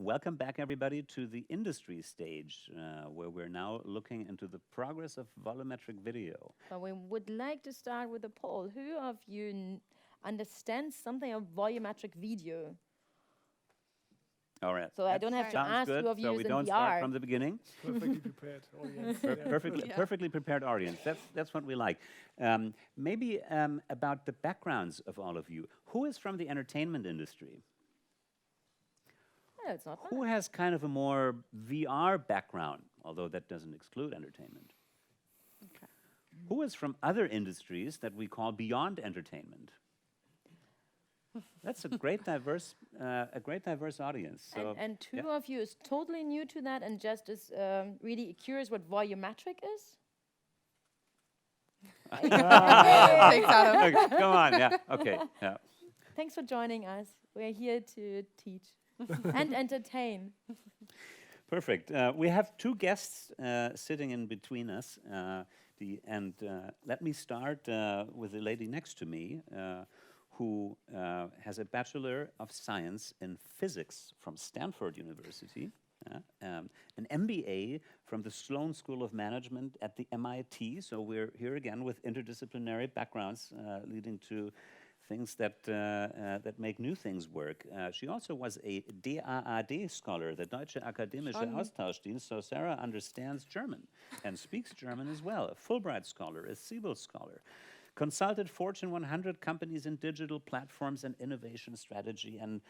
Welcome back, everybody, to the industry stage, where we're now looking into the progress of volumetric video. But we would like to start with a poll. Who of you understands something of volumetric video? All right. So I don't have to ask good. who of you so is we in don't VR. start from the beginning. Perfectly prepared audience. Perfectly prepared audience. That's what we like. Maybe about the backgrounds of all of you. Who is from the entertainment industry? Yeah, it's not bad. Who has kind of a more VR background, although that doesn't exclude entertainment? Okay. Who is from other industries that we call beyond entertainment? That's a great diverse audience. So, And two of you is totally new to that and just is really curious what volumetric is? Thanks, Adam. Okay, come on, yeah, okay, yeah. Thanks for joining us. We're here to teach and entertain. Perfect. We have two guests sitting in between us. Let me start with the lady next to me, who has a Bachelor of Science in Physics from Stanford University, an MBA from the Sloan School of Management at the MIT. So we're here again with interdisciplinary backgrounds leading to things that make new things work. She also was a DAAD Scholar, the Deutsche Akademische Austauschdienst, so Sarah understands German and speaks German as well. A Fulbright Scholar, a Siebel Scholar. Consulted Fortune 100 companies in digital platforms and innovation strategy. And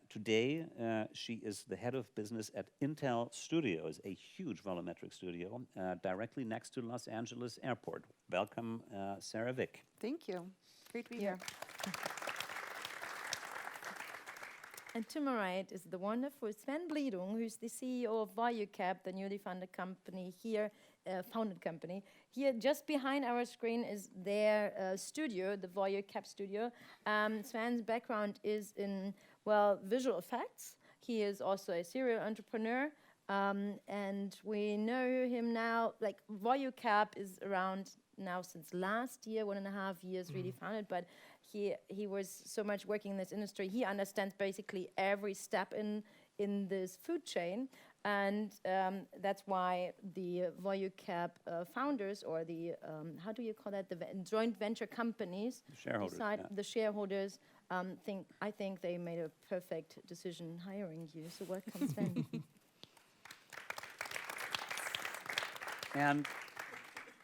today, she is the head of business at Intel Studios, a huge volumetric studio directly next to Los Angeles Airport. Welcome, Sarah Vick. Thank you. Great to be here. And to my right is the wonderful Sven Bliedung, who's the CEO of Volucap, the newly funded company here, founded company. Here, just behind our screen is their studio, the Volucap studio. Sven's background is in, well, visual effects. He is also a serial entrepreneur. And we know him now, like Volucap is around now since last year, 1.5 years really founded, but he was so much working in this industry. He understands basically every step in this food chain, and that's why the Volucap founders, or the how do you call that, the joint venture companies, the shareholders, I think they made a perfect decision hiring you. So welcome, Sven. And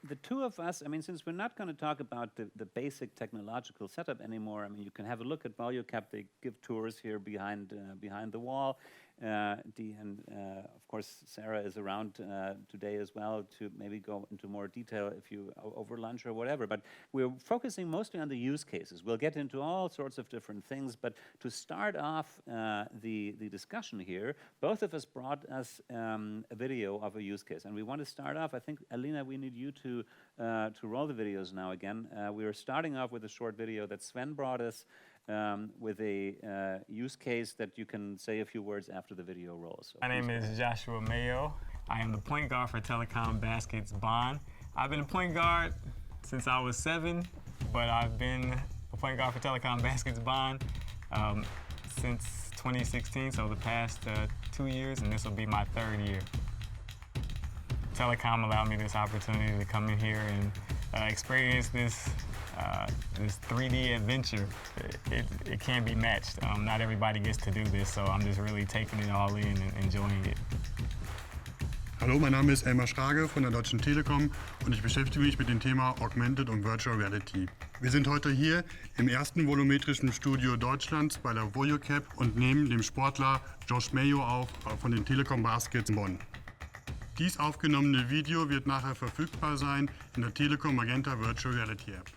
the two of us, I mean, since we're not going to talk about the basic technological setup anymore, I mean, you can have a look at Volucap. They give tours here behind the wall. Of course, Sarah is around today as well to maybe go into more detail if you over lunch or whatever. But we're focusing mostly on the use cases. We'll get into all sorts of different things. But to start off the discussion here, both of us brought us a video of a use case, and we want to start off. I think, Alina, we need you to roll the videos now again. We are starting off with a short video that Sven brought us. With a use case that you can say a few words after the video rolls. So my name is Joshua Mayo. I am the point guard for Telecom Baskets Bonn. I've been a point guard since I was 7, but I've been a point guard for Telecom Baskets Bonn since 2016, so the past 2 years, and this will be my 3rd year. Telecom allowed me this opportunity to come in here and experience this 3D adventure. It can't be matched. Not everybody gets to do this, so I'm just really taking it all in and enjoying it. Hallo, mein Name ist Elmar Schrage von der Deutschen Telekom und ich beschäftige mich mit dem Thema Augmented und Virtual Reality. Wir sind heute hier im ersten volumetrischen Studio Deutschlands bei der Volucap und nehmen dem Sportler Josh Mayo auf von den Telekom Baskets in Bonn. Dies aufgenommene Video wird nachher verfügbar sein in der Telekom Magenta Virtual Reality App.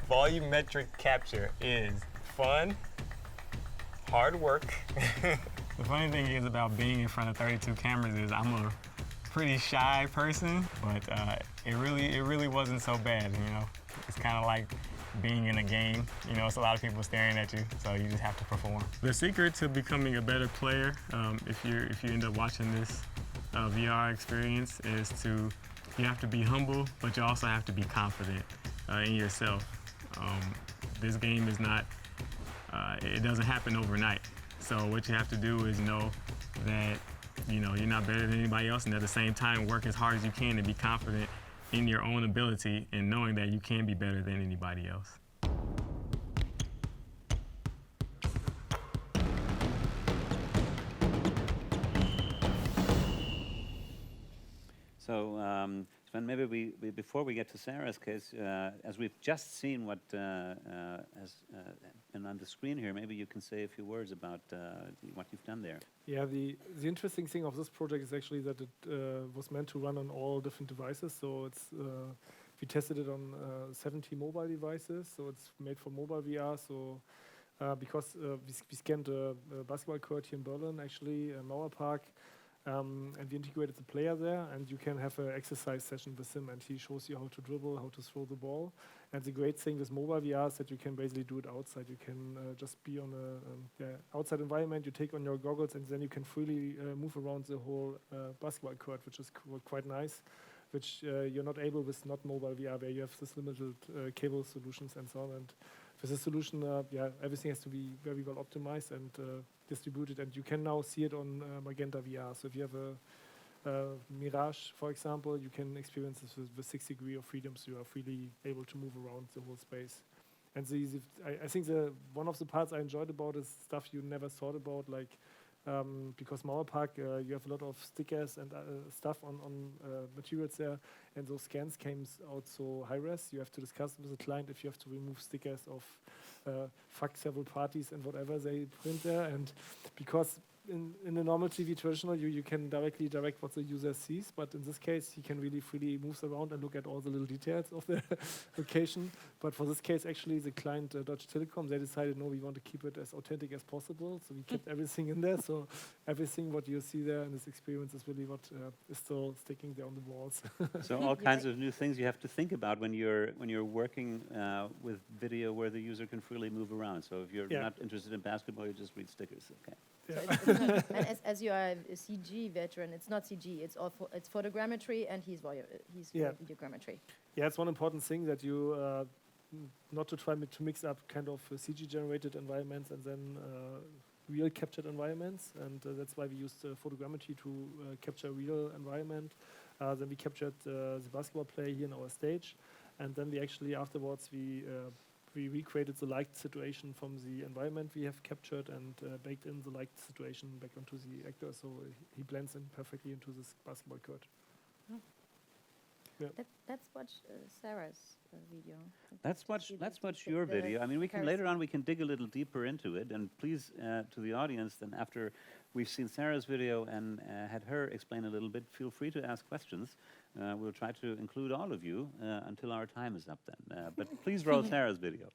Volumetric capture is fun, hard work. The funny thing is about being in front of 32 cameras is I'm a pretty shy person, but it really wasn't so bad, you know. It's kind of like being in a game, you know, it's a lot of people staring at you, so you just have to perform. The secret to becoming a better player, if you end up watching this VR experience, is you have to be humble, but you also have to be confident in yourself. This game is not, it doesn't happen overnight. So what you have to do is know that, you know, you're not better than anybody else, and at the same time work as hard as you can and be confident in your own ability and knowing that you can be better than anybody else. So, Sven, maybe before we get to Sarah's case, as we've just seen what has been on the screen here, maybe you can say a few words about what you've done there. Yeah, the interesting thing of this project is actually that it was meant to run on all different devices. So it's we tested it on 70 mobile devices. So it's made for mobile VR. So because we scanned a basketball court here in Berlin, actually, Mauer Park. And we integrated the player there, and you can have an exercise session with him, and he shows you how to dribble, how to throw the ball. And the great thing with mobile VR is that you can basically do it outside. You can just be on a outside environment, you take on your goggles, and then you can freely move around the whole basketball court, which is quite nice, which you're not able with not mobile VR, where you have this limited cable solutions and so on. And with this solution, everything has to be very well optimized and distributed, and you can now see it on Magenta VR. So if you have a Mirage, for example, you can experience this with 6 degrees of freedom, so you are freely able to move around the whole space. And I think one of the parts I enjoyed about is stuff you never thought about, like because Mauer Park, you have a lot of stickers and stuff on materials there, and those scans came out so high-res. You have to discuss with the client if you have to remove stickers of fuck several parties and whatever they print there. And because in the normal TV traditional, you can directly direct what the user sees, but in this case, he can really freely move around and look at all the little details of the location. But for this case, actually, the client, Deutsche Telekom, they decided, no, we want to keep it as authentic as possible, so we kept everything in there. So everything what you see there in this experience is really what is still sticking there on the walls. So all kinds of new things you have to think about when you're working with video where the user can freely move around. So if you're not interested in basketball, you just read stickers. Okay. So it's not, and as you are a CG veteran, it's not CG. It's it's photogrammetry, and he's videogrammetry. Yeah, it's one important thing that you not to try to mix up kind of CG generated environments and then real captured environments, and that's why we used photogrammetry to capture a real environment. Then we captured the basketball player here in our stage, and then we actually afterwards we recreated the liked situation from the environment we have captured and baked in the liked situation back onto the actor, so he blends in perfectly into this basketball court. Oh. Yeah. Let's watch Sarah's video. Let's watch your video. I mean, later on we can dig a little deeper into it, and please to the audience, then after we've seen Sarah's video and had her explain a little bit, feel free to ask questions. We'll try to include all of you until our time is up then. But please roll Sarah's video.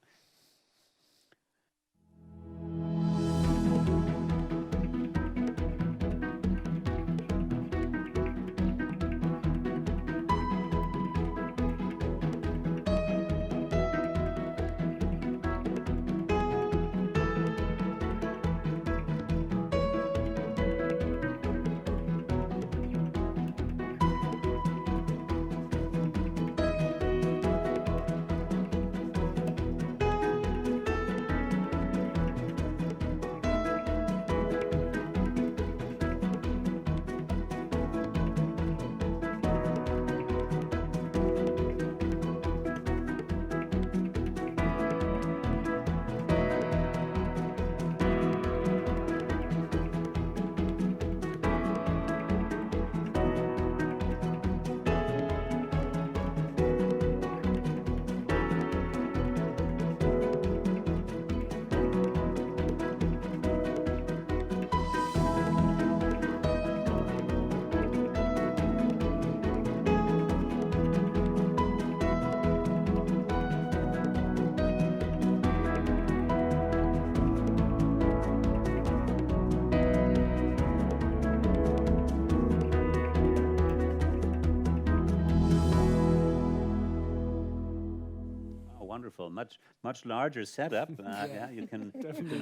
Wonderful, much larger setup. Yeah, you can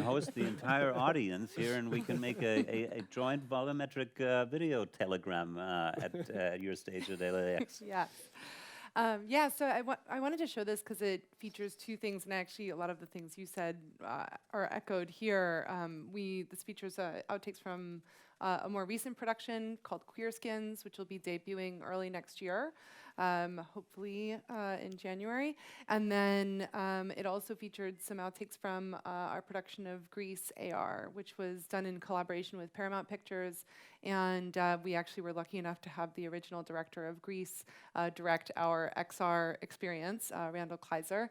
host the entire audience here, and we can make a joint volumetric video telegram at your stage at LAX. Yes. Yeah, so I wanted to show this because it features two things, and actually a lot of the things you said are echoed here. This features outtakes from a more recent production called Queer Skins, which will be debuting early next year, hopefully in January. And then it also featured some outtakes from our production of Grease AR, which was done in collaboration with Paramount Pictures. And we actually were lucky enough to have the original director of Grease direct our XR experience, Randall Kleiser.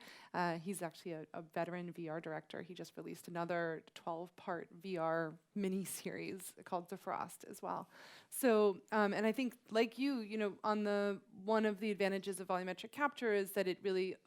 He's actually a veteran VR director. He just released another 12-part VR mini-series called Defrost as well. So, and I think, like you know, one of the advantages of volumetric capture is that it really,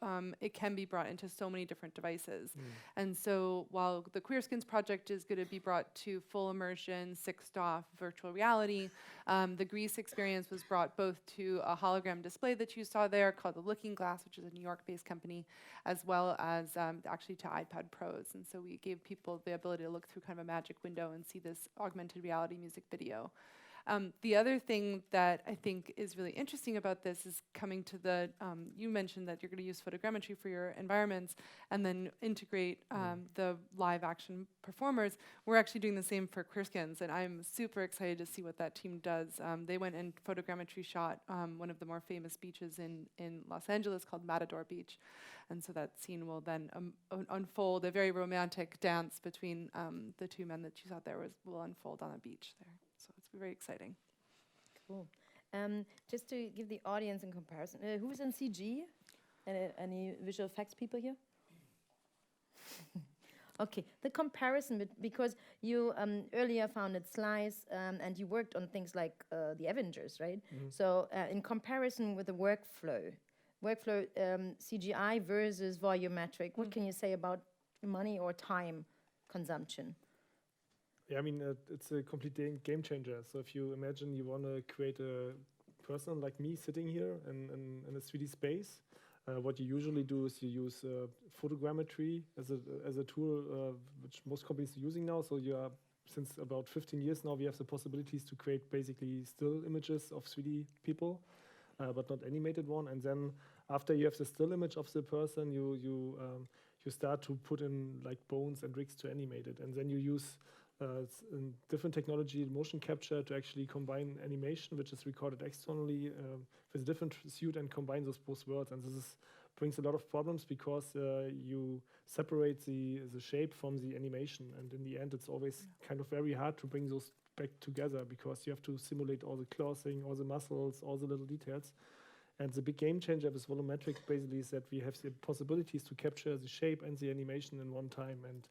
it can be brought into so many different devices. And so while the Queer Skins project is going to be brought to full immersion, 6DoF virtual reality, the Grease experience was brought both to a hologram display that you saw there called the Looking Glass, which is a New York-based company, as well as actually to iPad Pros. And so we gave people the ability to look through kind of a magic window and see this augmented reality music video. The other thing that I think is really interesting about this is coming to the, you mentioned that you're going to use photogrammetry for your environments and then integrate the live action performers. We're actually doing the same for Queer Skins, and I'm super excited to see what that team does. They went and photogrammetry shot one of the more famous beaches in Los Angeles called Matador Beach. And so that scene will then unfold, a very romantic dance between the two men that you saw there will unfold on a beach there. So it's very exciting. Cool. Just to give the audience in comparison, who's in CG? Any visual effects people here? Okay, the comparison, because you earlier founded Slice and you worked on things like the Avengers, right? So in comparison with the workflow CGI versus volumetric, what can you say about money or time consumption? Yeah, I mean, it's a complete game changer. So if you imagine you want to create a person like me sitting here in a 3D space, what you usually do is you use photogrammetry as a tool which most companies are using now. So you are, since about 15 years now, we have the possibilities to create basically still images of 3D people, but not animated one. And then after you have the still image of the person, you start to put in like bones and rigs to animate it. And then you use different technology, motion capture, to actually combine animation, which is recorded externally, with a different suit and combine those both worlds. And this brings a lot of problems because you separate the shape from the animation. And in the end, it's always kind of very hard to bring those back together because you have to simulate all the clothing, all the muscles, all the little details. And the big game changer with volumetric basically is that we have the possibilities to capture the shape and the animation in one time. And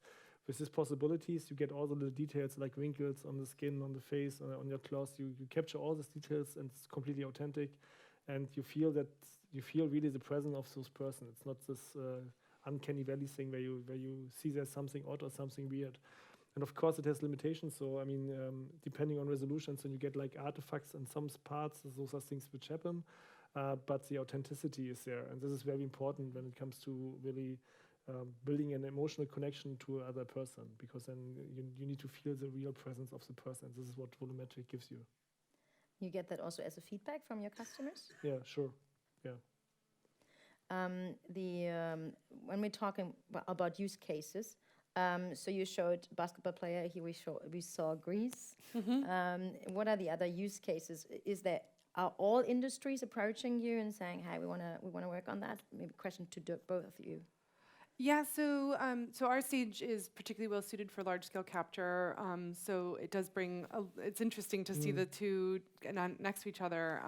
with these possibilities, you get all the little details like wrinkles on the skin, on the face, on your clothes. You capture all these details, and it's completely authentic. And you feel really the presence of those persons. It's not this uncanny valley thing where you see there's something odd or something weird. And of course, it has limitations. So I mean, depending on resolutions, and you get like artifacts in some parts. Those are things which happen, but the authenticity is there, and this is very important when it comes to really building an emotional connection to another person, because then you need to feel the real presence of the person. This is what volumetric gives you. You get that also as a feedback from your customers? Yeah, sure. Yeah. When we're talking about use cases, so you showed basketball player. Here we saw Greece. What are the other use cases? Are all industries approaching you and saying, "Hey, we want to work on that"? Maybe a question to both of you. Yeah, so our stage is particularly well suited for large-scale capture. So it does bring. It's interesting to see the two next to each other.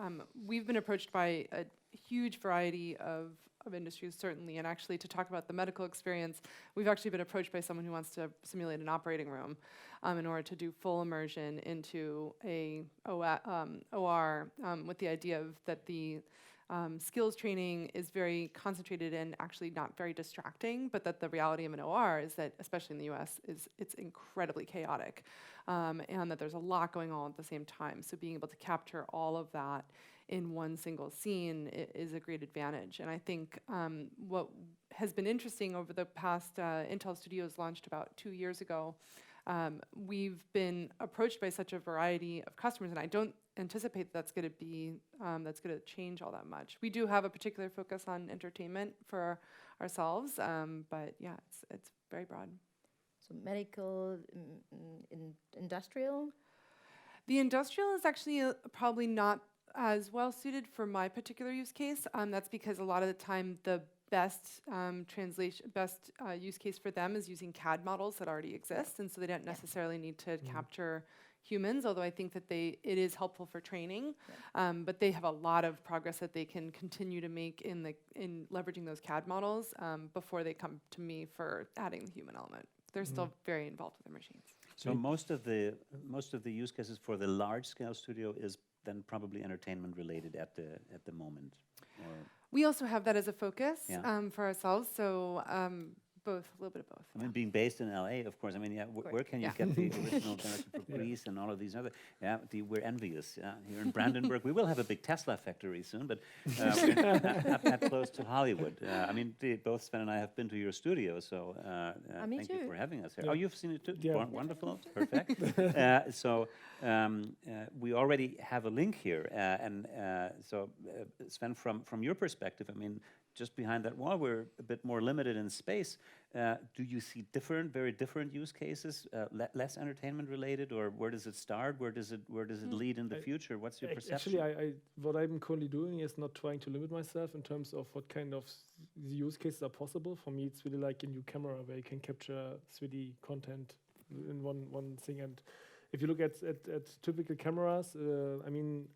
We've been approached by a huge variety of industries, certainly, and actually to talk about the medical experience, we've actually been approached by someone who wants to simulate an operating room in order to do full immersion into a OR with the idea of that the skills training is very concentrated and actually not very distracting, but that the reality of an OR is that, especially in the US, it's incredibly chaotic, and that there's a lot going on at the same time. So being able to capture all of that in one single scene is a great advantage. And I think what has been interesting over the past, Intel Studios launched about 2 years ago. We've been approached by such a variety of customers, and I don't anticipate that's going to be that's going to change all that much. We do have a particular focus on entertainment for ourselves, but yeah, it's very broad. So medical, industrial? The industrial is actually probably not as well suited for my particular use case. That's because a lot of the time the best use case for them is using CAD models that already exist, and so they don't necessarily need to capture humans, although I think that it is helpful for training, but they have a lot of progress that they can continue to make in leveraging those CAD models before they come to me for adding the human element. They're still very involved with their machines. So most of the use cases for the large scale studio is then probably entertainment related at the moment. Or we also have that as a focus for ourselves. So both, a little bit of both. I mean, being based in LA, of course. I mean, where can you get the original director for Greece and all of these other? We're envious. Here in Brandenburg, we will have a big Tesla factory soon, but we're not that close to Hollywood. I mean, both Sven and I have been to your studio, so thank you for having us here. Oh, you've seen it too? Yeah. Wonderful, perfect. So we already have a link here, and so Sven, from your perspective, I mean, just behind that wall, we're a bit more limited in space. Do you see very different use cases, less entertainment related, or where does it start? Where does it lead in the future? What's your perception? Actually, what I'm currently doing is not trying to limit myself in terms of what kind of use cases are possible. For me, it's really like a new camera where you can capture 3D content in one thing. And if you look at typical cameras, I mean,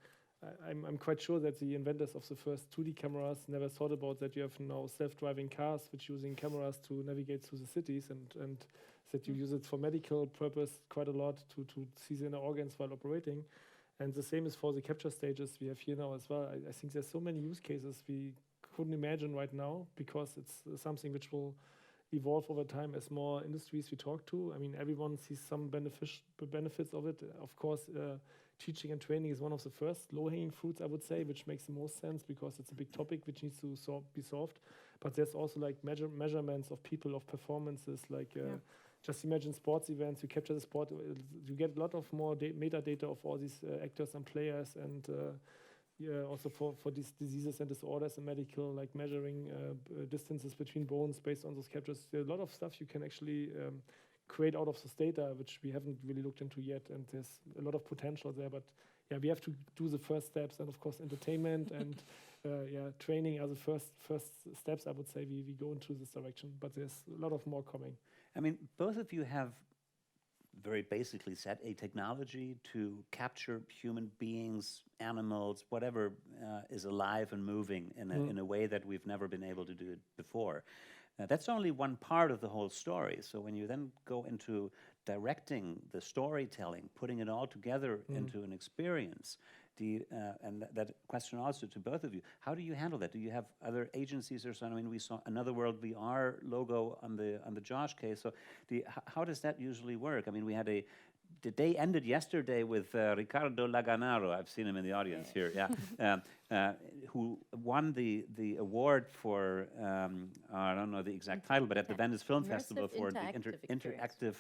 I'm quite sure that the inventors of the first 2D cameras never thought about that you have now self-driving cars which using cameras to navigate through the cities, and that you use it for medical purpose quite a lot to see the inner organs while operating. And the same is for the capture stages we have here now as well. I think there's so many use cases we couldn't imagine right now, because it's something which will evolve over time as more industries we talk to. I mean, everyone sees some benefits of it. Of course, teaching and training is one of the first low-hanging fruits, I would say, which makes the most sense because it's a big topic which needs to be solved. But there's also like measurements of people, of performances, like just imagine sports events, you capture the sport, you get a lot of more metadata of all these actors and players, and also for these diseases and disorders in medical, like measuring distances between bones based on those captures. There's a lot of stuff you can actually create out of this data, which we haven't really looked into yet, and there's a lot of potential there. But yeah, we have to do the first steps, and of course entertainment and training are the first steps. I would say we go into this direction, but there's a lot of more coming. I mean, both of you have very basically set a technology to capture human beings, animals, whatever is alive and moving in a way that we've never been able to do it before. That's only one part of the whole story. So when you then go into directing the storytelling, putting it all together into an experience, and that question also to both of you, how do you handle that? Do you have other agencies or something? I mean, we saw Another World VR logo on the Josh case. So how does that usually work? I mean, we had the day ended yesterday with Ricardo Laganaro. I've seen him in the audience here, who won the award for, I don't know the exact title, but at the Venice Film Festival for the interactive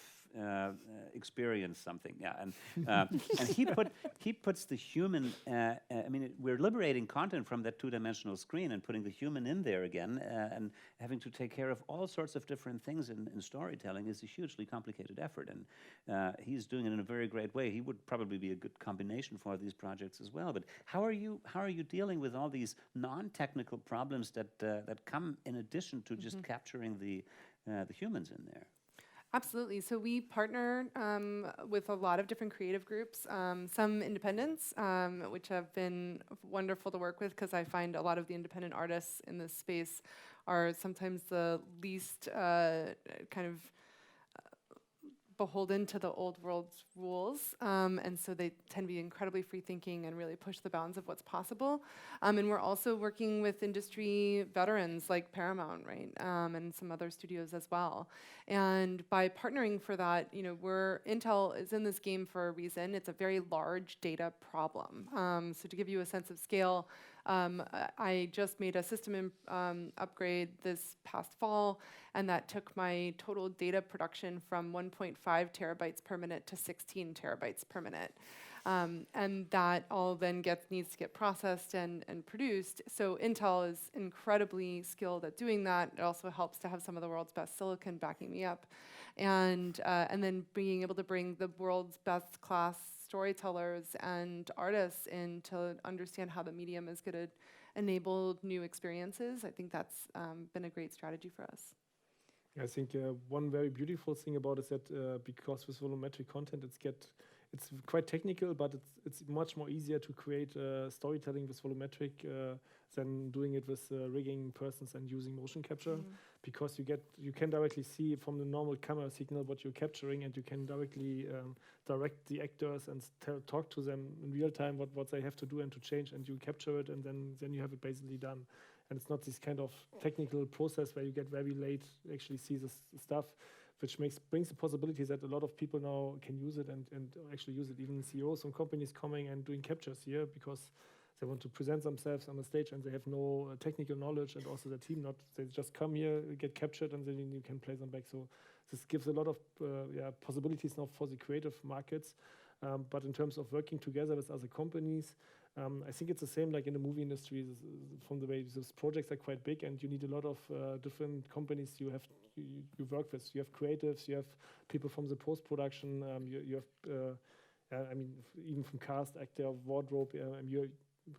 experience something, and he puts the human. I mean, we're liberating content from that two-dimensional screen and putting the human in there again, and having to take care of all sorts of different things in storytelling is a hugely complicated effort, and he's doing it in a very great way. He would probably be a good combination for these projects as well. But how are you dealing with all these non-technical problems that come in addition to just capturing the humans in there? Absolutely. So we partner with a lot of different creative groups, some independents, which have been wonderful to work with, because I find a lot of the independent artists in this space are sometimes the least kind of beholden to the old world's rules, and so they tend to be incredibly free-thinking and really push the bounds of what's possible. And we're also working with industry veterans like Paramount, right, and some other studios as well. And by partnering for that, Intel is in this game for a reason. It's a very large data problem. So to give you a sense of scale, I just made a system upgrade this past fall, and that took my total data production from 1.5 terabytes per minute to 16 terabytes per minute. And that all then needs to get processed and produced. So Intel is incredibly skilled at doing that. It also helps to have some of the world's best silicon backing me up. And then being able to bring the world's best class storytellers and artists in to understand how the medium is going to enable new experiences. I think that's been a great strategy for us. I think one very beautiful thing about it is that because with volumetric content, it's quite technical, but it's much more easier to create storytelling with volumetric than doing it with rigging persons and using motion capture, because you can directly see from the normal camera signal what you're capturing, and you can directly direct the actors and talk to them in real time what they have to do and to change, and you capture it, and then you have it basically done. And it's not this kind of technical process where you get very late actually see this stuff, which brings the possibility that a lot of people now can use it and actually use it. Even CEOs from companies coming and doing captures here because they want to present themselves on the stage and they have no technical knowledge, and also the team they just come here, get captured, and then you can play them back. So this gives a lot of possibilities now for the creative markets. But in terms of working together with other companies, I think it's the same like in the movie industry. From the way those projects are quite big, and you need a lot of different companies you work with. You have creatives, you have people from the post-production, you have, even from cast, actor, wardrobe.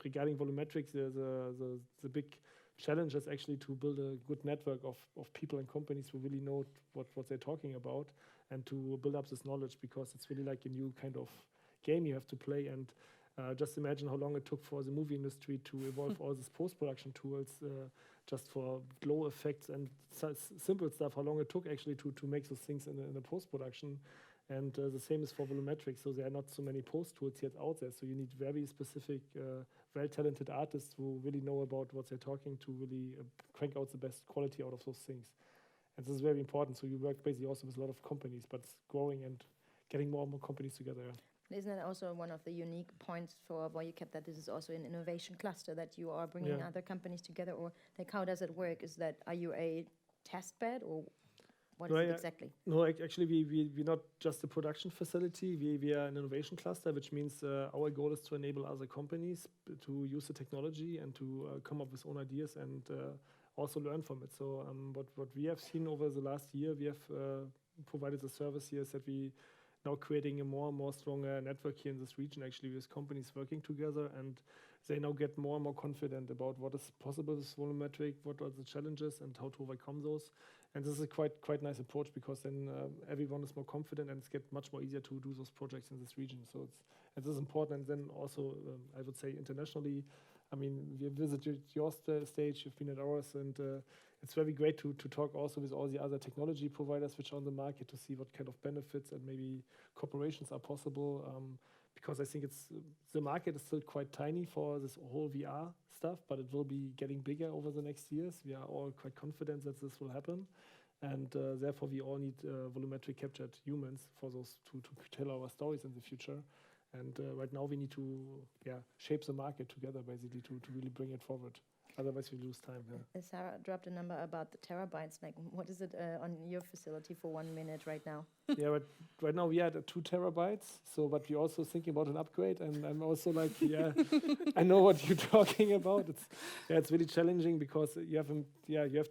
Regarding volumetrics, the big challenge is actually to build a good network of people and companies who really know what they're talking about, and to build up this knowledge, because it's really like a new kind of game you have to play. And just imagine how long it took for the movie industry to evolve all these post-production tools just for glow effects and simple stuff, how long it took actually to make those things in the post-production. And the same is for volumetric. So there are not so many post tools yet out there. So you need very specific, well-talented artists who really know about what they're talking to really crank out the best quality out of those things. And this is very important. So you work basically also with a lot of companies, but it's growing and getting more and more companies together. Isn't that also one of the unique points for Volucap, that this is also an innovation cluster, that you are bringing other companies together? Or like, how does it work? Is that, are you a test bed, or what is it exactly? No, actually, we're not just a production facility. We are an innovation cluster, which means our goal is to enable other companies to use the technology and to come up with own ideas and also learn from it. So what we have seen over the last year, we have provided the service here, is that we now creating a more and more stronger network here in this region, actually, with companies working together, and they now get more and more confident about what is possible with volumetric, what are the challenges, and how to overcome those. And this is a quite nice approach, because then everyone is more confident, and it's get much more easier to do those projects in this region. So this is important. And then also, I would say internationally, I mean, we visited your stage, you've been at ours, and it's very great to talk also with all the other technology providers which are on the market, to see what kind of benefits and maybe cooperations are possible. Because I think the market is still quite tiny for this whole VR stuff, but it will be getting bigger over the next years. We are all quite confident that this will happen. And therefore, we all need volumetric captured humans for those to tell our stories in the future. And right now we need to shape the market together, basically, to really bring it forward. Otherwise we lose time. Sarah dropped a number about the terabytes. Like, what is it on your facility for 1 minute right now? But right now we are at 2 terabytes. So, but we're also thinking about an upgrade. And I'm also like, I know what you're talking about. It's really challenging, because you have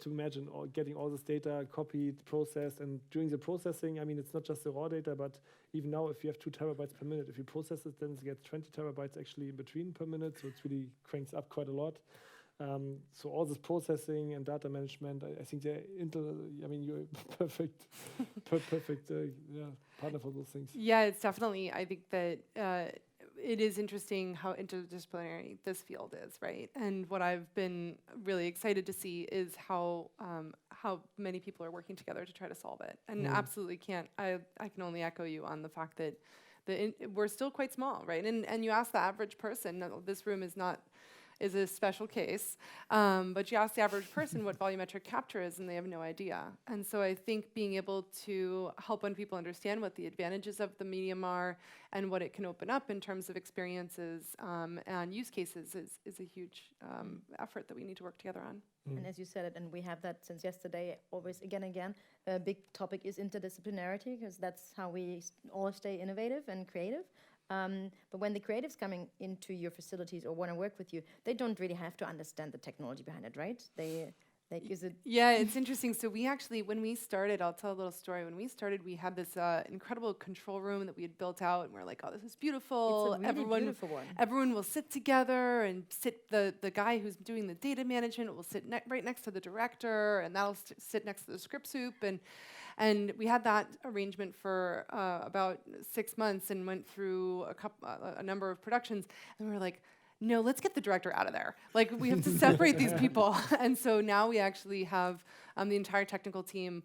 to imagine getting all this data copied, processed, and during the processing, I mean, it's not just the raw data, but even now, if you have 2 terabytes per minute, if you process it, then you get 20 terabytes actually in between per minute. So it really cranks up quite a lot. So all this processing and data management, I think you're a perfect partner for those things. Yeah, it's definitely, I think that it is interesting how interdisciplinary this field is, right? And what I've been really excited to see is how many people are working together to try to solve it. And absolutely I can only echo you on the fact that we're still quite small, right? And you ask the average person, this room is a special case, but you ask the average person what volumetric capture is, and they have no idea. And so I think being able to help people understand what the advantages of the medium are and what it can open up in terms of experiences and use cases is a huge effort that we need to work together on. And as you said it, and we have that since yesterday, always again, a big topic is interdisciplinarity, because that's how we all stay innovative and creative. But when the creatives coming into your facilities or want to work with you, they don't really have to understand the technology behind it, right? They like, is it? Yeah, it's interesting. So we actually, when we started, I'll tell a little story. When we started, we had this incredible control room that we had built out, and we are like, oh, this is beautiful. It's a really beautiful one. Everyone will sit together, and the guy who's doing the data management will sit right next to the director, and that'll sit next to the script soup. And we had that arrangement for about 6 months and went through a number of productions, and we were like, no, let's get the director out of there. Like, we have to separate these people. And so now we actually have the entire technical team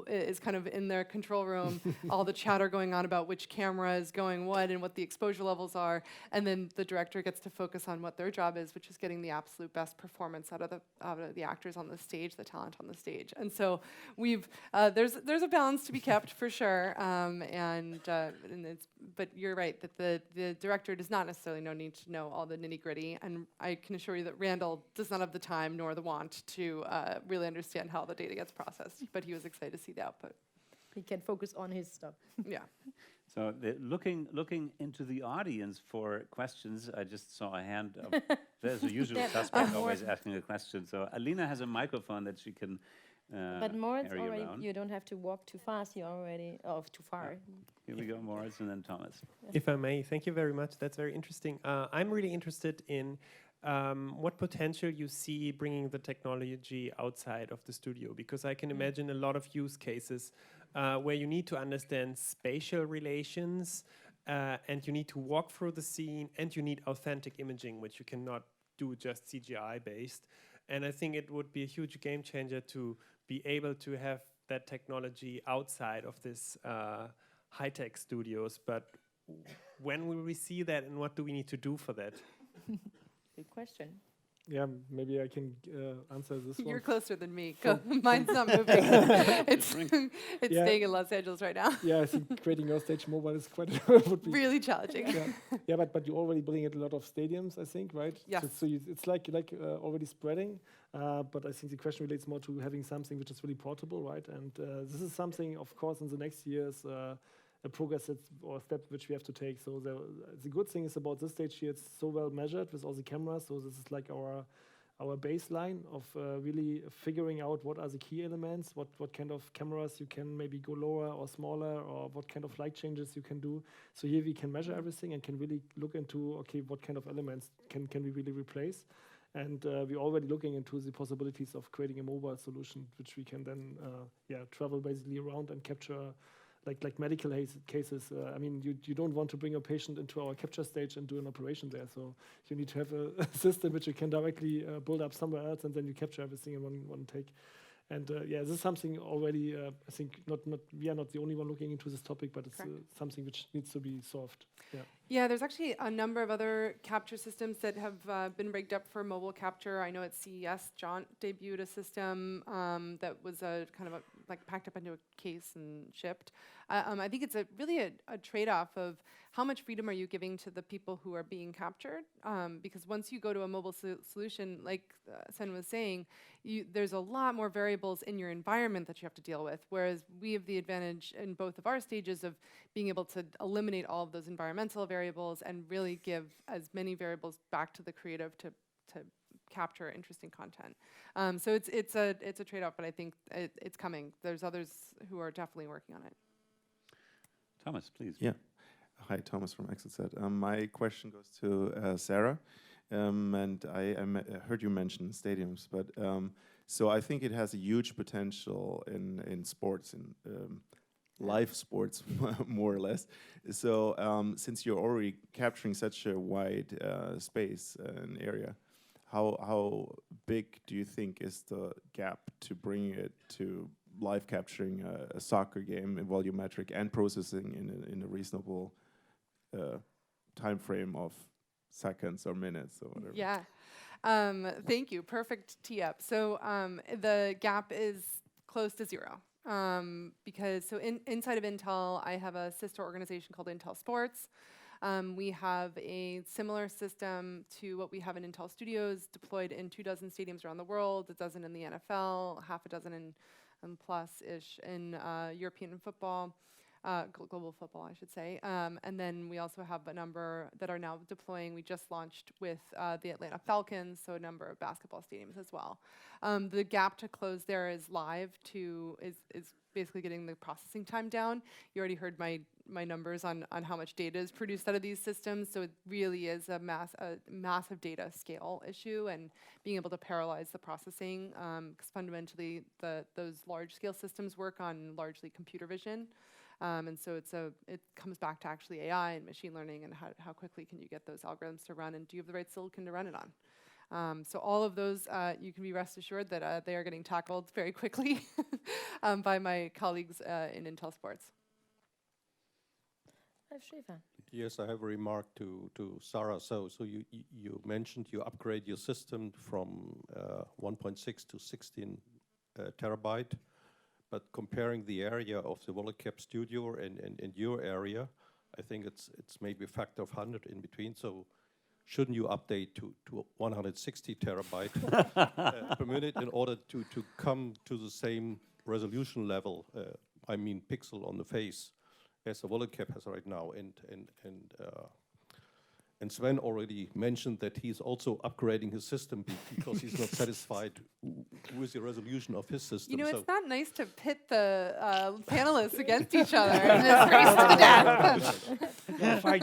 is kind of in their control room, all the chatter going on about which camera is going what and what the exposure levels are. And then the director gets to focus on what their job is, which is getting the absolute best performance out of the actors on the stage, the talent on the stage. And so there's a balance to be kept for sure. But you're right that the director does not necessarily need to know all the nitty gritty. And I can assure you that Randall does not have the time nor the want to really understand how the data gets processed, but he was excited to see the output. He can focus on his stuff. Yeah. So looking into the audience for questions, I just saw a hand. There's a usual suspect always asking a question. So Alina has a microphone that she can but Moritz carry already, around. you don't have to walk too fast. You already, too far. Yeah. Here we go, Moritz, and then Thomas. If I may, thank you very much. That's very interesting. I'm really interested in what potential you see bringing the technology outside of the studio, because I can imagine a lot of use cases where you need to understand spatial relations and you need to walk through the scene and you need authentic imaging, which you cannot do just CGI based. And I think it would be a huge game changer to be able to have that technology outside of this high-tech studios. But when will we see that, and what do we need to do for that? Good question. Yeah, maybe I can answer this one. You're closer than me. Go. Mine's not moving. It's staying in Los Angeles right now. Yeah, I think creating your stage mobile is quite would be really challenging. Yeah, but you already bring it a lot of stadiums, I think, right? Yes. So it's like already spreading. But I think the question relates more to having something which is really portable, right? And this is something, of course, in the next years. A progress or step which we have to take. So the good thing is about this stage here, it's so well measured with all the cameras. So this is like our baseline of really figuring out what are the key elements, what kind of cameras you can maybe go lower or smaller, or what kind of light changes you can do. So here we can measure everything and can really look into, okay, what kind of elements can we really replace. And we're already looking into the possibilities of creating a mobile solution, which we can then travel basically around and capture like medical cases. I mean, you don't want to bring a patient into our capture stage and do an operation there. So you need to have a system which you can directly build up somewhere else, and then you capture everything in one take. And this is something already. I think we are not the only one looking into this topic, but it's something which needs to be solved. Yeah. Yeah, there's actually a number of other capture systems that have been rigged up for mobile capture. I know at CES, Jaunt debuted a system that was like packed up into a case and shipped. I think it's really a trade-off of how much freedom are you giving to the people who are being captured? Because once you go to a mobile solution, like Sven was saying, there's a lot more variables in your environment that you have to deal with, whereas we have the advantage in both of our stages of being able to eliminate all of those environmental variables and really give as many variables back to the creative to capture interesting content. So it's a trade-off, but I think it's coming. There's others who are definitely working on it. Thomas, please. Yeah. Hi, Thomas from ExitSet. My question goes to Sarah. And I heard you mention stadiums, but so I think it has a huge potential in sports, in live sports, more or less. So since you're already capturing such a wide space and area, how big do you think is the gap to bring it to live capturing a soccer game in volumetric and processing in a reasonable time frame of seconds or minutes or whatever? Yeah, thank you. Perfect tee up. So the gap is close to zero. Because inside of Intel, I have a sister organization called Intel Sports. We have a similar system to what we have in Intel Studios, deployed in 24 stadiums around the world, a dozen in the NFL, half a dozen and plus-ish in European football. global football, I should say. And then we also have a number that are now deploying. We just launched with the Atlanta Falcons, so a number of basketball stadiums as well. The gap to close there is is basically getting the processing time down. You already heard my numbers on how much data is produced out of these systems, so it really is a massive data scale issue, and being able to parallelize the processing, because fundamentally those large scale systems work on largely computer vision. And so it comes back to actually AI and machine learning, and how quickly can you get those algorithms to run, and do you have the right silicon to run it on? So all of those, you can be rest assured that they are getting tackled very quickly by my colleagues in Intel Sports. Stefan. Yes, I have a remark to Sarah. So you mentioned you upgrade your system from 1.6 to 16 terabyte. But comparing the area of the Volucap studio and your area, I think it's maybe a factor of 100 in between. So shouldn't you update to 160 terabyte per minute in order to come to the same resolution level? I mean, pixel on the face, as the Volucap has right now. And Sven already mentioned that he's also upgrading his system because he's not satisfied with the resolution of his system. You know, it's not nice to pit the panelists against each other in this race to the death. Fight.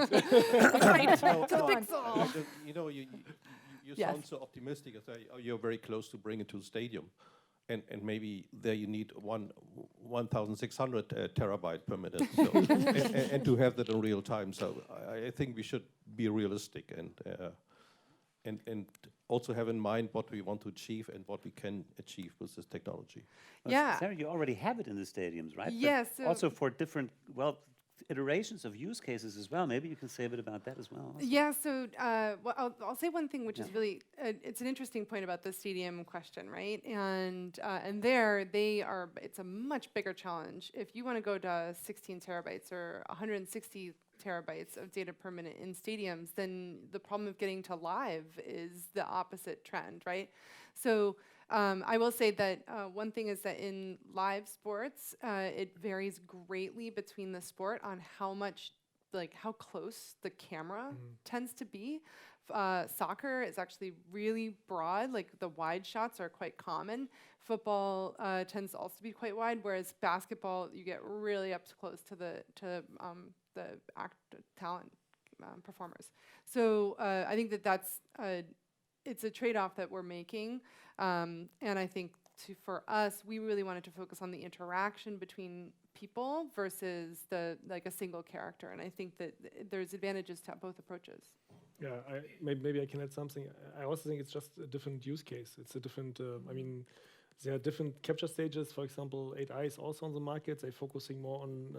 Right, No, to the no, pixel. you know, you Yes. sound so optimistic. I say, oh, you're very close to bring it to the stadium. And maybe there you need 1,600 terabyte per minute, so, and to have that in real time. So I think we should be realistic and also have in mind what we want to achieve and what we can achieve with this technology. Well, Yeah. Sarah, you already have it in the stadiums, right? But Yes. also for different, iterations of use cases as well. Maybe you can say a bit about that as well. Yeah, so well, I'll say one thing, which is really, it's an interesting point about the stadium question, right? And there it's a much bigger challenge. If you want to go to 16 terabytes or 160 terabytes of data per minute in stadiums, then the problem of getting to live is the opposite trend, right? So I will say that one thing is that in live sports, it varies greatly between the sport on how close the camera tends to be. Soccer is actually really broad, like the wide shots are quite common. Football tends to also be quite wide, whereas basketball, you get really up close to the talent performers. So I think that's it's a trade-off that we're making, and I think for us, we really wanted to focus on the interaction between people versus a single character, and I think that there's advantages to both approaches. Yeah, maybe I can add something. I also think it's just a different use case. It's a different, there are different capture stages. For example, 8i is also on the market. They're focusing more on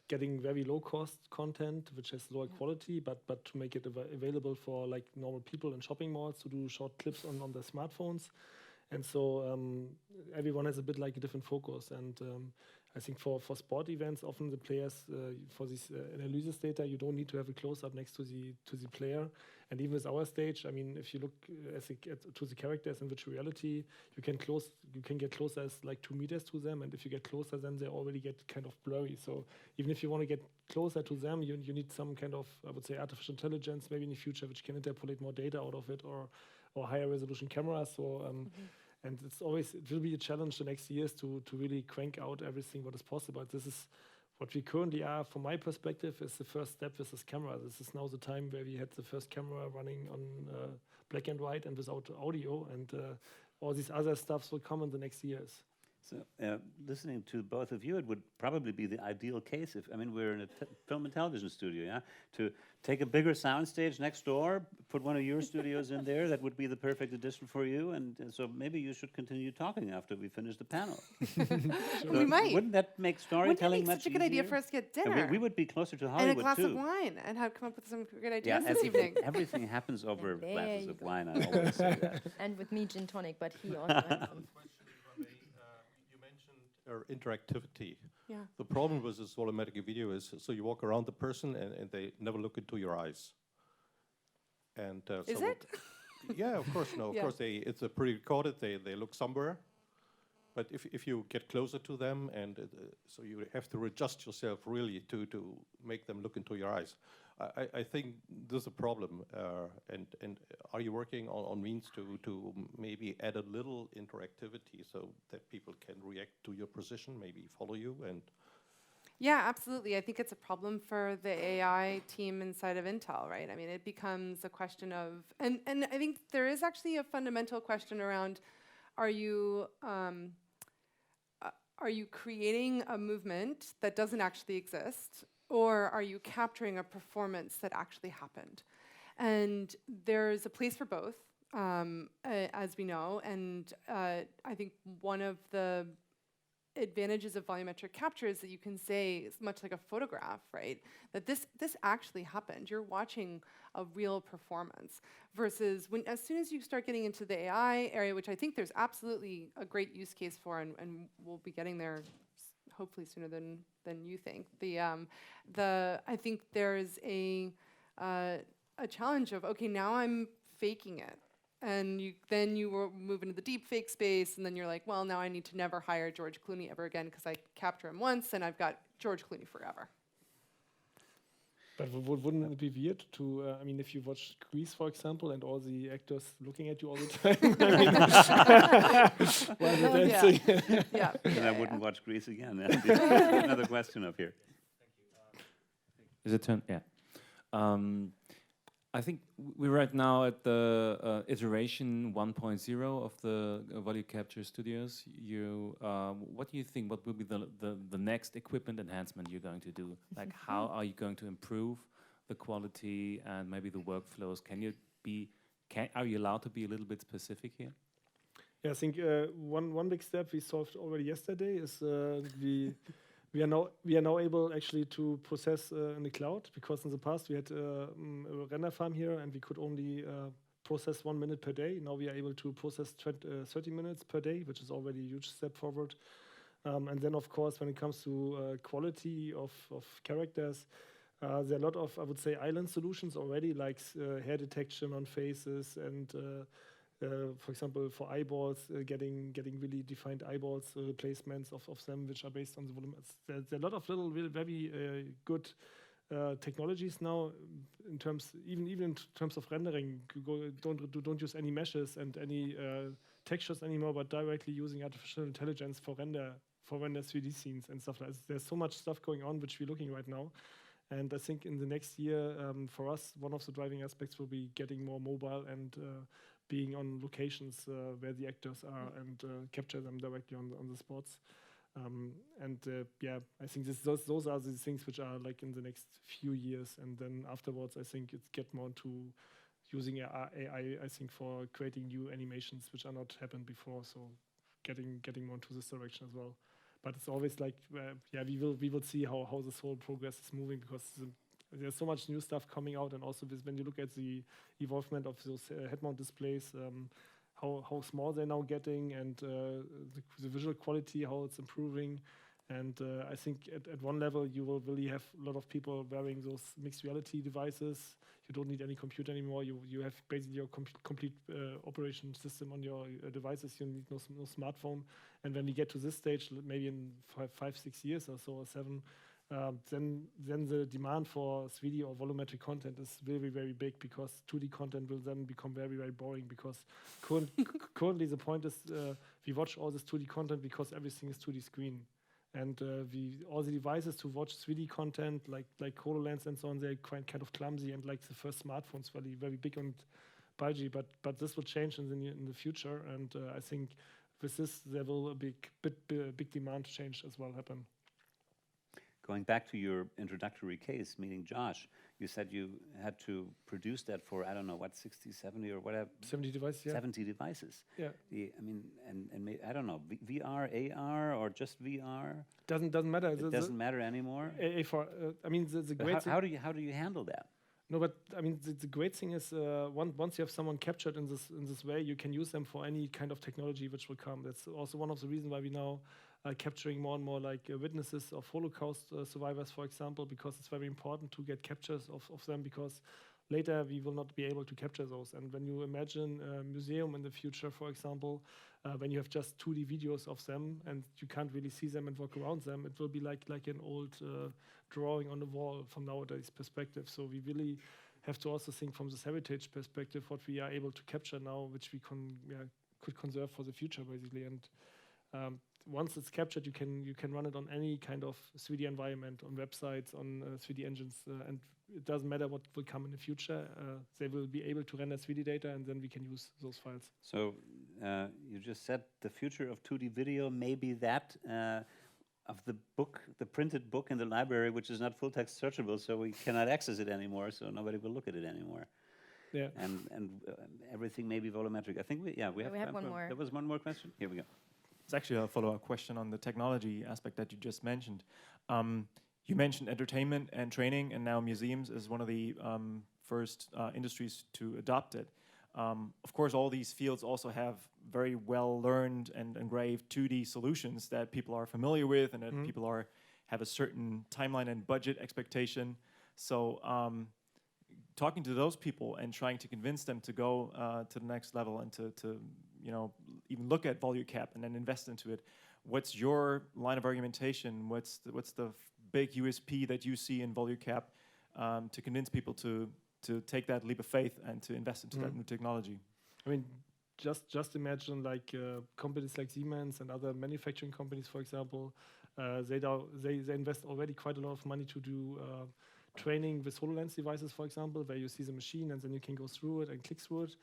getting very low-cost content, which has lower quality, but to make it available for like normal people in shopping malls to do short clips on their smartphones. And so everyone has a bit like a different focus. And I think for sport events, often the players, for this analysis data, you don't need to have a close-up next to the player. And even with our stage, I mean, if you look to the characters in virtual reality, you can get closer as like 2 meters to them. And if you get closer, then they already get kind of blurry. So even if you want to get closer to them, you need some kind of, I would say, artificial intelligence maybe in the future, which can interpolate more data out of it, or higher resolution cameras. So and it will be a challenge the next years to really crank out everything what is possible. This is what we currently are, from my perspective, is the first step with this camera. This is now the time where we had the first camera running on black and white and without audio, and all these other stuffs will come in the next years. So listening to both of you, it would probably be the ideal case if, we're in a film and television studio, yeah? To take a bigger soundstage next door, put one of your studios in there, that would be the perfect addition for you. And so maybe you should continue talking after we finish the panel. So we might. Wouldn't that make storytelling much much easier? Such a good idea for us to get dinner. And we would be closer to Hollywood and a glass too. of wine, and come up with some good ideas this everything, evening. everything happens over And there glasses you of go. wine, I always say that. And with me, gin tonic, but he also has some. You mentioned interactivity. Yeah. The problem with this volumetric video is, so you walk around the person and they never look into your eyes. And Is so it? Yeah, of course. No, of Yeah. course it's a pre-recorded. They look somewhere, But if you get closer to them, and so you have to adjust yourself really to make them look into your eyes. I think there's a problem. And are you working on means to maybe add a little interactivity so that people can react to your position, maybe follow you and. Yeah, absolutely. I think it's a problem for the AI team inside of Intel, right? I mean, it becomes a question of, and I think there is actually a fundamental question around, are you creating a movement that doesn't actually exist, or are you capturing a performance that actually happened? And there's a place for both, as we know, and I think one of the advantages of volumetric capture is that you can say, it's much like a photograph, right? That this actually happened. You're watching a real performance. Versus as soon as you start getting into the AI area, which I think there's absolutely a great use case for, and we'll be getting there hopefully sooner than you think. I think there's a challenge of, okay, now I'm faking it. And then you will move into the deep fake space, and then you're like, well, now I need to never hire George Clooney ever again because I capture him once, and I've got George Clooney forever. But wouldn't it be weird to, I mean, if you watch Grease, for example, and all the actors looking at you all the time? While they're dancing. Yeah. And I wouldn't watch Grease again. Another question up here. Is it turn? Yeah. I think we're right now at the iteration 1.0 of the VideoCapture studios. What do you think? What will be the next equipment enhancement you're going to do? Like, how are you going to improve the quality and maybe the workflows? Are you allowed to be a little bit specific here? Yeah, I think one big step we solved already yesterday is we are now able actually to process in the cloud, because in the past we had a render farm here and we could only process 1 minute per day. Now we are able to process 30 minutes per day, which is already a huge step forward. And then of course, when it comes to quality of characters, there are a lot of, I would say, island solutions already, like hair detection on faces and for example, for eyeballs, getting really defined eyeballs, replacements of them, which are based on the volume. There's a lot of little, very good technologies now, in terms, even in terms of rendering. Don't use any meshes and any textures anymore, but directly using artificial intelligence for render 3D scenes and stuff like that. There's so much stuff going on which we're looking right now. And I think in the next year, for us, one of the driving aspects will be getting more mobile and being on locations where the actors are and capture them directly on the spots. Yeah, I think those are the things which are like in the next few years. And then afterwards, I think it's get more to using AI, I think, for creating new animations which are not happened before. So getting more into this direction as well. But it's always like, yeah, we will see how this whole progress is moving, because there's so much new stuff coming out, and also when you look at the evolvement of those head-mount displays, how small they're now getting, and the visual quality, how it's improving. And I think at one level you will really have a lot of people wearing those mixed reality devices. You don't need any computer anymore. You have basically your complete operation system on your devices. You need no smartphone. And when we get to this stage, maybe in 5-6 years or so, or 7, then the demand for 3D or volumetric content is very, very big, because 2D content will then become very, very boring, because currently the point is we watch all this 2D content because everything is 2D screen. And all the devices to watch 3D content, like HoloLens and so on, they're kind of clumsy, and like the first smartphones, very, very big and bulgy. But this will change in the future, and I think with this there will be a big demand change as well happen. Going back to your introductory case, meaning Josh, you said you had to produce that for, I don't know, what, 60, 70 or whatever? 70 devices, yeah. 70 devices. Yeah. I mean, and I don't know, VR, AR, or just VR? Doesn't matter. It doesn't matter anymore? I mean, the great thing... How do you handle that? No, but I mean, the great thing is once you have someone captured in this way, you can use them for any kind of technology which will come. That's also one of the reasons why we now are capturing more and more like witnesses of Holocaust survivors, for example, because it's very important to get captures of them, because later we will not be able to capture those. And when you imagine a museum in the future, for example, when you have just 2D videos of them and you can't really see them and walk around them, it will be like an old drawing on the wall from nowadays perspective. So we really have to also think from this heritage perspective what we are able to capture now, which we could conserve for the future, basically. And once it's captured, you can run it on any kind of 3D environment, on websites, on 3D engines, and it doesn't matter what will come in the future. They will be able to render 3D data, and then we can use those files. So you just said the future of 2D video may be that of the book, the printed book in the library, which is not full text searchable, so we cannot access it anymore, so nobody will look at it anymore. Yeah. And everything may be volumetric. I think we have one more. There was one more question. Here we go. It's actually a follow-up question on the technology aspect that you just mentioned. You mentioned entertainment and training, and now museums is one of the first industries to adopt it. Of course, all these fields also have very well-learned and engraved 2D solutions that people are familiar with, and that people have a certain timeline and budget expectation. So talking to those people and trying to convince them to go to the next level and to even look at Volucap and then invest into it. What's your line of argumentation? What's the big USP that you see in Volucap to convince people to take that leap of faith and to invest into that new technology? I mean, just imagine like companies like Siemens and other manufacturing companies, for example, they invest already quite a lot of money to do training with HoloLens devices, for example, where you see the machine and then you can go through it and click through it.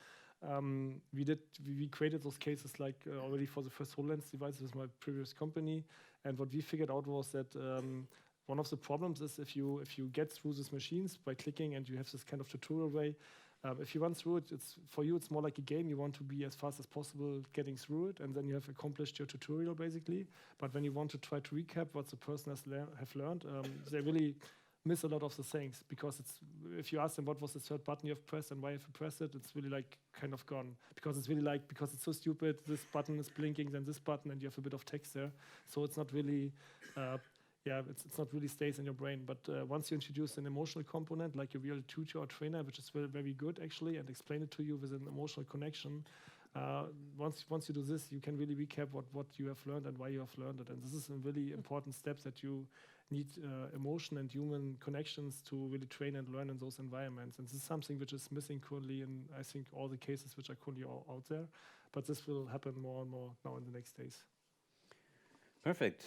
We created those cases like already for the first HoloLens devices with my previous company, and what we figured out was that one of the problems is if you get through these machines by clicking and you have this kind of tutorial way, if you run through it, it's more like a game. You want to be as fast as possible getting through it, and then you have accomplished your tutorial basically. But when you want to try to recap what the person have learned, they really miss a lot of the things, because if you ask them what was the third button you have pressed and why you have pressed it, it's really like kind of gone, because it's so stupid, this button is blinking, then this button, and you have a bit of text there, so it's not really it's not really stays in your brain. But once you introduce an emotional component like a real tutor or trainer, which is very, very good actually, and explain it to you with an emotional connection, once you do this, you can really recap what you have learned and why you have learned it. And this is a really important step, that you need emotion and human connections to really train and learn in those environments. And this is something which is missing currently in, I think, all the cases which are currently out there. But this will happen more and more now in the next days. Perfect.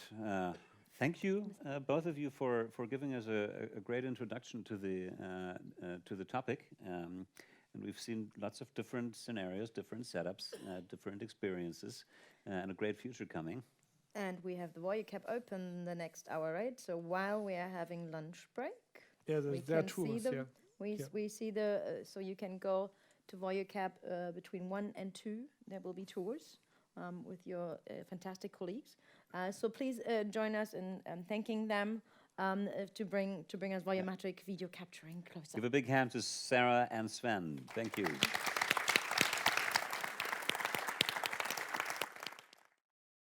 Thank you, both of you, for giving us a great introduction to the topic. And we've seen lots of different scenarios, different setups, different experiences, and a great future coming. And we have the Volucap open the next hour, right? So while we are having lunch break, there are tours. We see so you can go to Volucap between 1 and 2. There will be tours with your fantastic colleagues. So please join us in thanking them to bring us volumetric video capturing closer. Give a big hand to Sarah and Sven. Thank you.